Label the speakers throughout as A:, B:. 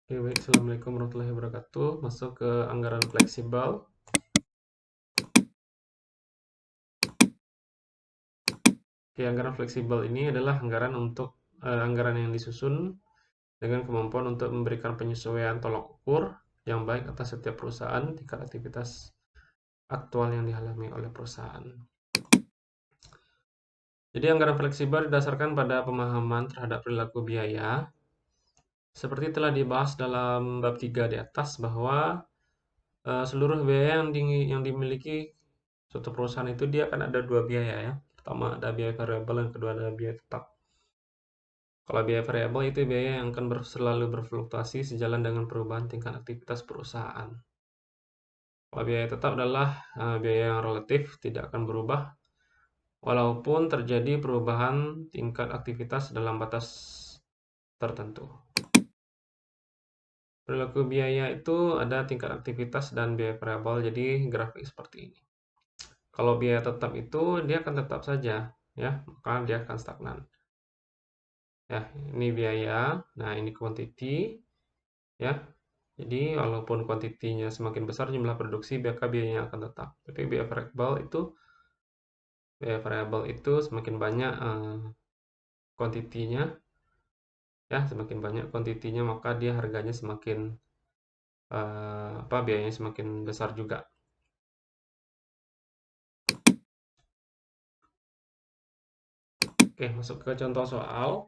A: Oke, baik. Assalamualaikum warahmatullahi wabarakatuh. Masuk ke anggaran fleksibel. Oke, anggaran fleksibel ini adalah anggaran yang disusun dengan kemampuan untuk memberikan penyesuaian tolok ukur yang baik atas setiap perusahaan tingkat aktivitas aktual yang dialami oleh perusahaan. Jadi anggaran fleksibel didasarkan pada pemahaman terhadap perilaku biaya. Seperti telah dibahas dalam bab 3 di atas bahwa seluruh biaya yang dimiliki suatu perusahaan itu dia akan ada dua biaya ya. Pertama ada biaya variabel, yang kedua ada biaya tetap. Kalau biaya variabel itu biaya yang akan selalu berfluktuasi sejalan dengan perubahan tingkat aktivitas perusahaan. Kalau biaya tetap adalah biaya yang relatif, tidak akan berubah walaupun terjadi perubahan tingkat aktivitas dalam batas tertentu. Perilaku biaya itu ada tingkat aktivitas dan biaya variabel, jadi grafik seperti ini. Kalau biaya tetap itu dia akan tetap saja, ya, maka dia akan stagnan. Ya, ini biaya, nah ini quantity, ya. Jadi walaupun kuantitinya semakin besar jumlah produksi, maka biayanya akan tetap. Tapi biaya variabel itu semakin banyak kuantitinya, ya, semakin banyak kuantitinya maka dia harganya semakin biayanya semakin besar juga. Oke, masuk ke contoh soal.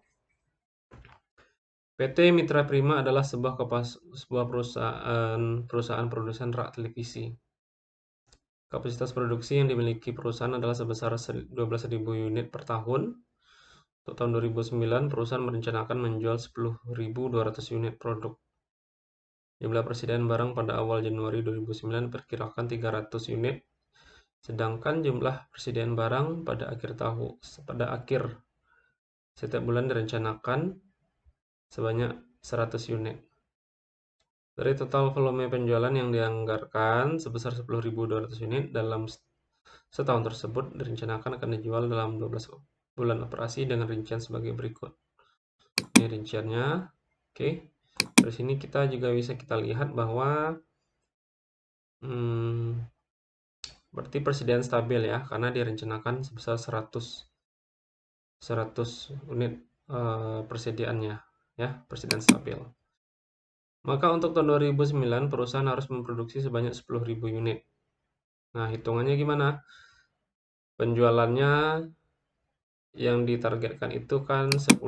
A: PT Mitra Prima adalah sebuah perusahaan produsen rak televisi. Kapasitas produksi yang dimiliki perusahaan adalah sebesar 12.000 unit per tahun. Untuk tahun 2009, perusahaan merencanakan menjual 10.200 unit produk. Jumlah persediaan barang pada awal Januari 2009 diperkirakan 300 unit, sedangkan jumlah persediaan barang pada akhir setiap bulan direncanakan sebanyak 100 unit. Dari total volume penjualan yang dianggarkan sebesar 10.200 unit dalam setahun tersebut direncanakan akan dijual dalam 12 bulan operasi dengan rincian sebagai berikut. Ini rinciannya. Oke. Dari sini kita juga bisa lihat bahwa berarti persediaan stabil ya, karena direncanakan sebesar 100 unit persediaannya ya, persediaan stabil. Maka untuk tahun 2009 perusahaan harus memproduksi sebanyak 10.000 unit. Nah, hitungannya gimana? Penjualannya yang ditargetkan itu kan 10.000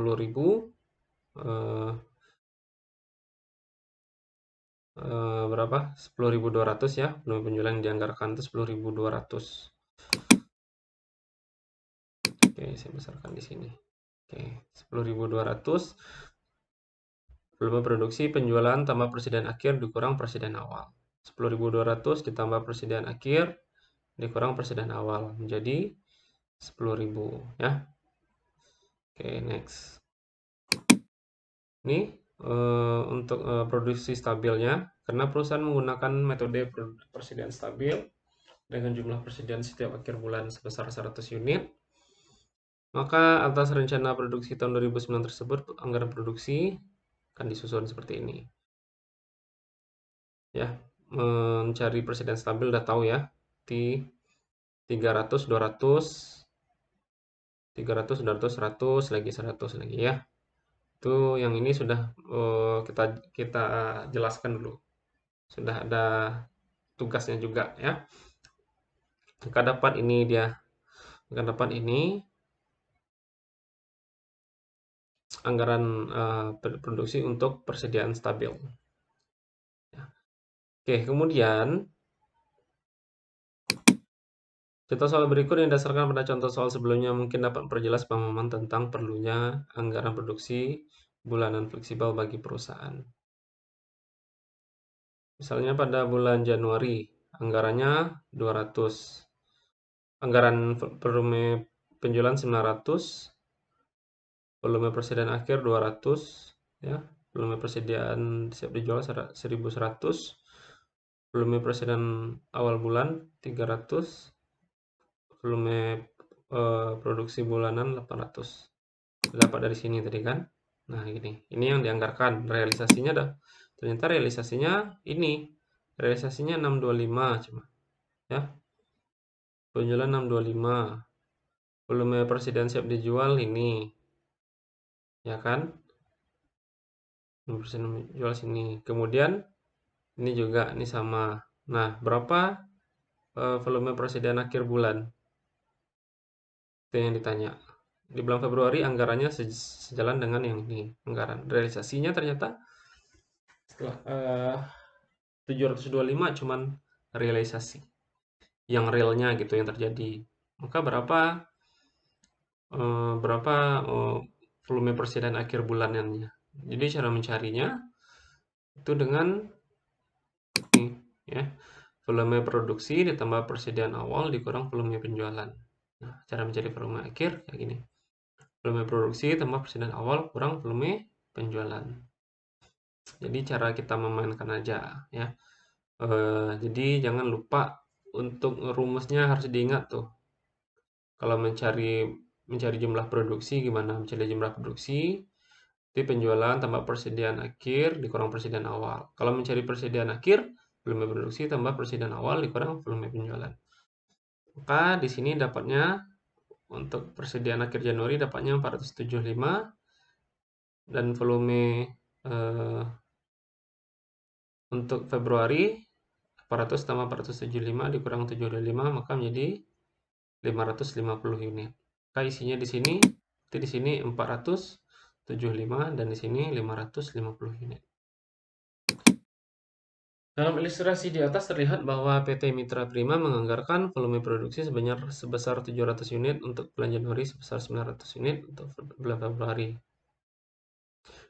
A: berapa? 10.200 ya. Volume penjualan yang dianggarkan itu 10.200. Oke, saya besarkan di sini. Oke, 10.200 volume produksi penjualan tambah persediaan akhir dikurang persediaan awal. 10.200 ditambah persediaan akhir dikurang persediaan awal menjadi 10.000 ya. Oke, next. Ini untuk produksi stabilnya, karena perusahaan menggunakan metode persediaan stabil dengan jumlah persediaan setiap akhir bulan sebesar 100 unit. Maka atas rencana produksi tahun 2009 tersebut, anggaran produksi akan disusun seperti ini. Ya, mencari persediaan stabil udah tahu ya. Di 300, 200, 300, 200, 100, lagi 100 lagi ya. Itu yang ini sudah kita jelaskan dulu. Sudah ada tugasnya juga ya. Maka dapat ini anggaran produksi untuk persediaan stabil. Oke, kemudian contoh soal berikut yang didasarkan pada contoh soal sebelumnya mungkin dapat memperjelas pemahaman tentang perlunya anggaran produksi bulanan fleksibel bagi perusahaan. Misalnya pada bulan Januari, anggarannya 200. Anggaran volume penjualan 900, volume persediaan akhir 200, ya. Volume persediaan siap dijual 1.100, volume persediaan awal bulan 300, volume produksi bulanan 800. Dapat dari sini tadi kan. Nah, ini yang dianggarkan, realisasinya Ternyata realisasinya ini. Realisasinya 625 cuma. Ya, penjualan 625. Volume persediaan siap dijual ini. Ya kan? 6% jual sini. Kemudian ini juga, ini sama. Nah, berapa volume persediaan akhir bulan? Itu yang ditanya. Di bulan Februari anggarannya sejalan dengan yang ini, anggaran. Realisasinya ternyata setelah 725 cuman realisasi. Yang realnya gitu yang terjadi. Maka berapa volume persediaan akhir bulanannya? Jadi cara mencarinya itu dengan ini ya. Volume produksi ditambah persediaan awal dikurang volume penjualan. Nah, cara mencari volume akhir kayak gini. Volume produksi tambah persediaan awal kurang volume penjualan. Jadi cara kita memainkan aja ya. Jadi jangan lupa untuk rumusnya harus diingat tuh. Kalau mencari jumlah produksi gimana? Mencari jumlah produksi itu penjualan tambah persediaan akhir dikurang persediaan awal. Kalau mencari persediaan akhir, volume produksi tambah persediaan awal dikurang volume penjualan. Maka di sini dapatnya untuk persediaan akhir Januari dapatnya 475 dan volume untuk Februari 400 tambah 475 dikurang 725 maka menjadi 550 unit. Maka isinya di sini 475 dan di sini 550 unit. Dalam ilustrasi di atas terlihat bahwa PT Mitra Prima menganggarkan volume produksi sebesar 700 unit untuk bulan Januari, sebesar 900 unit untuk bulan Februari.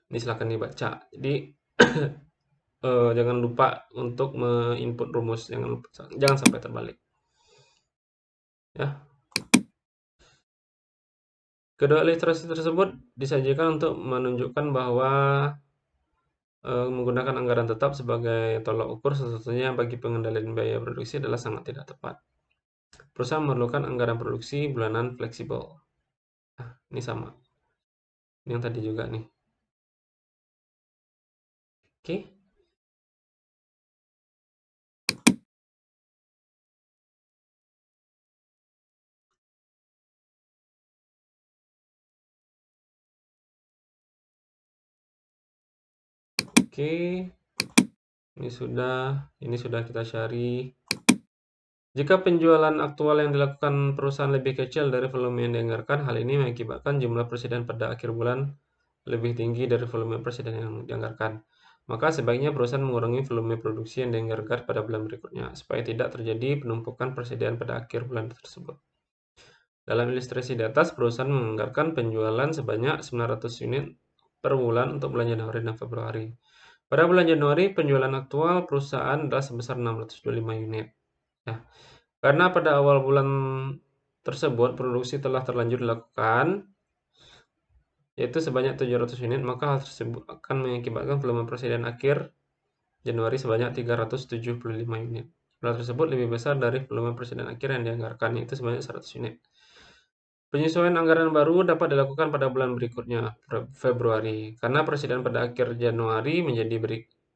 A: Ini silakan dibaca. Jadi jangan lupa untuk menginput rumus, jangan sampai terbalik. Ya. Kedua ilustrasi tersebut disajikan untuk menunjukkan bahwa menggunakan anggaran tetap sebagai tolak ukur satu-satunya bagi pengendalian biaya produksi adalah sangat tidak tepat. Perusahaan memerlukan anggaran produksi bulanan fleksibel. Nah, ini sama. Ini yang tadi juga nih. Oke. Oke. Ini sudah kita cari. Jika penjualan aktual yang dilakukan perusahaan lebih kecil dari volume yang dianggarkan, hal ini mengakibatkan jumlah persediaan pada akhir bulan lebih tinggi dari volume persediaan yang dianggarkan. Maka sebaiknya perusahaan mengurangi volume produksi yang dianggarkan pada bulan berikutnya, supaya tidak terjadi penumpukan persediaan pada akhir bulan tersebut. Dalam ilustrasi di atas, perusahaan menganggarkan penjualan sebanyak 900 unit per bulan untuk bulan Januari dan Februari. Pada bulan Januari, penjualan aktual perusahaan adalah sebesar 625 unit. Ya. Karena pada awal bulan tersebut produksi telah terlanjur dilakukan, yaitu sebanyak 700 unit, maka hal tersebut akan mengakibatkan volume persediaan akhir Januari sebanyak 375 unit. Jumlah tersebut lebih besar dari volume persediaan akhir yang dianggarkan, yaitu sebanyak 100 unit. Penyesuaian anggaran baru dapat dilakukan pada bulan berikutnya, Februari, karena persediaan pada akhir Januari menjadi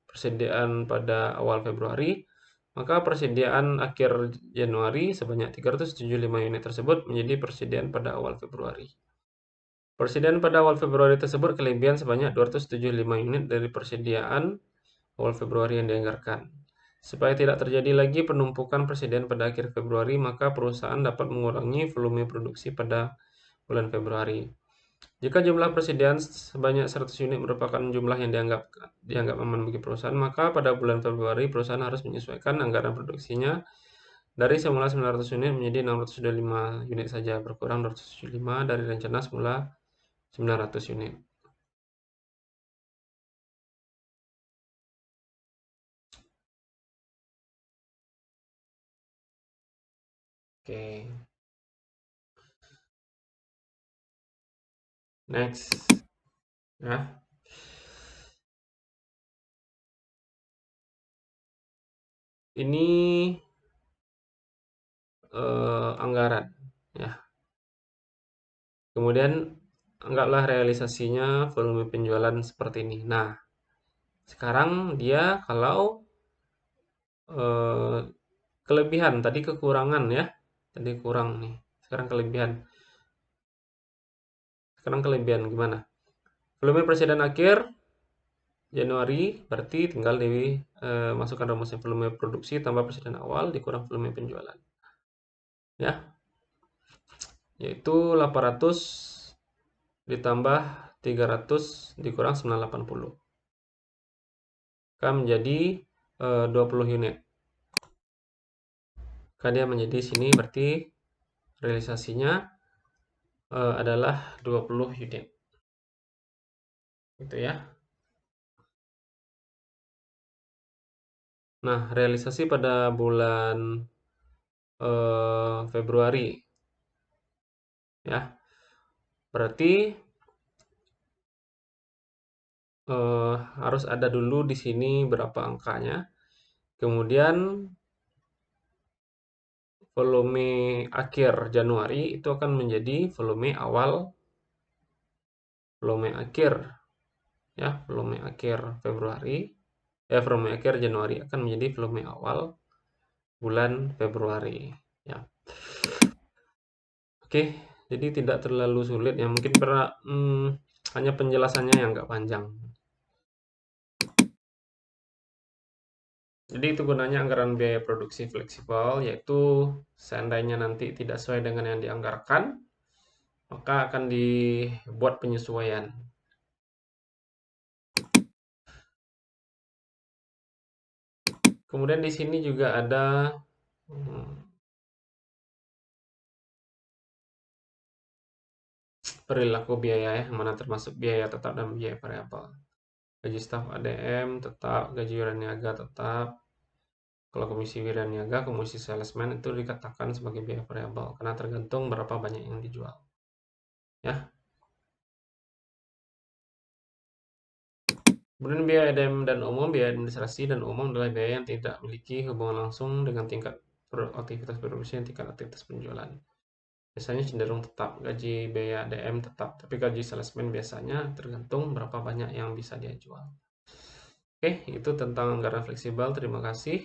A: persediaan pada awal Februari, maka persediaan akhir Januari sebanyak 375 unit tersebut menjadi persediaan pada awal Februari. Persediaan pada awal Februari tersebut kelebihan sebanyak 275 unit dari persediaan awal Februari yang dianggarkan. Supaya tidak terjadi lagi penumpukan persediaan pada akhir Februari, maka perusahaan dapat mengurangi volume produksi pada bulan Februari. Jika jumlah persediaan sebanyak 100 unit merupakan jumlah yang dianggap aman bagi perusahaan, maka pada bulan Februari perusahaan harus menyesuaikan anggaran produksinya dari semula 900 unit menjadi 625 unit saja, berkurang 275 dari rencana semula 900 unit. Oke. Next. Ya. Ini anggaran ya. Kemudian anggaplah realisasinya volume penjualan seperti ini. Nah, Sekarang dia kalau kelebihan, tadi kekurangan ya. Tadi kurang nih. Sekarang kelebihan. Sekarang kelebihan gimana? Volume presiden akhir Januari berarti tinggal masukkan rumusnya volume produksi tambah presiden awal dikurang volume penjualan. Ya, yaitu 800 ditambah 300 dikurang 980. Akan menjadi 20 unit. Maka dia menjadi sini berarti realisasinya adalah 20 unit. Gitu ya. Nah, realisasi pada bulan Februari ya. Berarti harus ada dulu di sini berapa angkanya. Kemudian volume akhir Januari itu akan menjadi volume awal, volume akhir ya, volume akhir Februari, volume akhir Januari akan menjadi volume awal bulan Februari ya. Oke, jadi tidak terlalu sulit ya, mungkin hanya penjelasannya yang nggak panjang. Jadi itu gunanya anggaran biaya produksi fleksibel, yaitu seandainya nanti tidak sesuai dengan yang dianggarkan, maka akan dibuat penyesuaian. Kemudian di sini juga ada perilaku biaya ya, mana termasuk biaya tetap dan biaya variabel. Gaji staf ADM tetap, gaji iuran niaga tetap. Kalau komisi wira niaga, komisi salesman itu dikatakan sebagai biaya variabel karena tergantung berapa banyak yang dijual. Ya. Kemudian biaya ADM dan umum, biaya administrasi dan umum adalah biaya yang tidak memiliki hubungan langsung dengan tingkat aktivitas produksi dan tingkat aktivitas penjualan. Biasanya cenderung tetap, gaji biaya ADM tetap, tapi gaji salesman biasanya tergantung berapa banyak yang bisa dia jual. Oke, itu tentang anggaran fleksibel. Terima kasih.